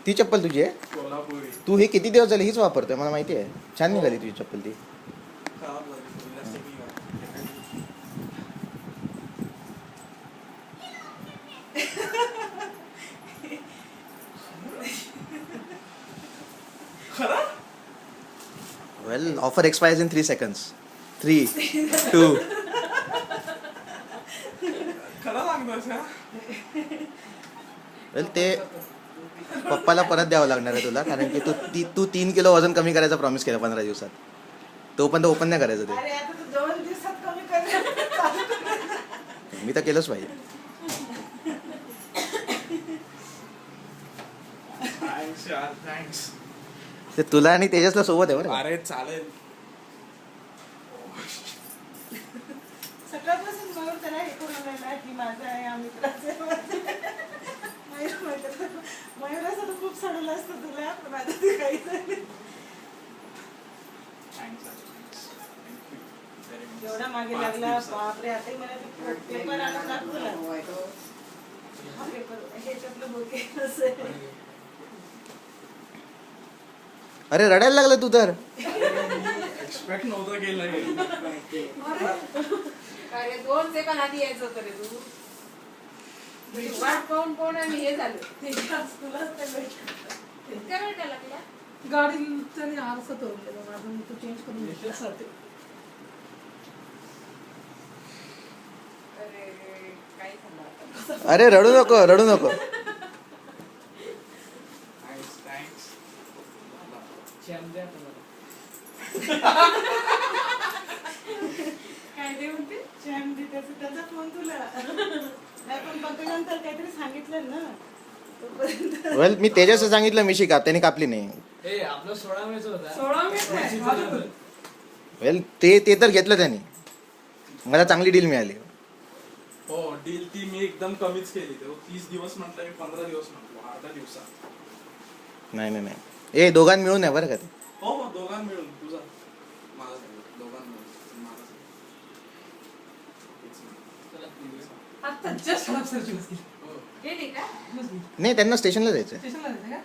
ती चप्पल तुझी आहे? कोल्हापुरी. तू हे किती दिवस झाले हीच वापरतोय मला माहिती आहे. छान निघाली तुझी चप्पल ती. खराब झाली जास्त की वेल ऑफर एक्सपायर्स इन 3 seconds. 3, 2. खरं लागणार का? वेल ते पप्पाला परत द्यावं लागणार आहे तुला, कारण की तू 3 किलो वजन कमी करायचा प्रॉमिस केला 15 दिवसात. तो पण ओपन नाही करायचं ते. अरे आता तू 2 दिवसात कमी कर. मी तर केलंच पाहिजे. थँक्स यार, थँक्स. ते तुला आणि तेजसला सोबत आहे बरं का? अरे चालेल. सकाळपासून मयूर त्याला हे करून राहिला की माझा आहे हा मित्राचा आहे. मयूर म्हणतो, मयूर असं तर खूप सोडलं असतं तुला, पण आता ते काही झालं. एवढा मागे लागला बापरे. आता मला पेपर आणून दाखवला. हा पेपर ह्याच्यातलं बोके असं. अरे रडायला लागला तू तर. एक्सपेक्ट नव्हतं केलं हे. अरे 2 सेकंद आधी यायचं होतं रे तू. वाट पाहून आणि हे झालं. तुलाच नाही भेटलं. इतका वेळ त्याला लागला? गाडीचं आरसा तोडलेलं माझं, मी तो चेंज करून घेतल्यासाठी. अरे काही सांगा. अरे रडू नको, रडू नको. Thanks, thanks. काय ते म्हणते? चॅन दे, त्याचा फोन तुला. नाही पण पकडल्यानंतर काहीतरी सांगितलं ना तोपर्यंत. वेल मी तेजसला सांगितलं मिशी काप, त्याने कापली नाही. ए आपला 16 मॅच होता. 16 मिनिट आहे. वेल ते तर घेतलं त्याने. मला चांगली डील मिळाली. हो, डील ती मी एकदम कमीच केली. तेव्हा 30 दिवस म्हटलं, मी 15 दिवस म्हटलो. अर्धा दिवसात. नाही. ए दोघां मिळून आहे बरं का ते. हो हो, दोघां मिळून. तुझा माझा सगळं दोघां मिळून माझा आता जस्ट गेली का? नाही त्यांना स्टेशनला जायचं. स्टेशनला जायचं का?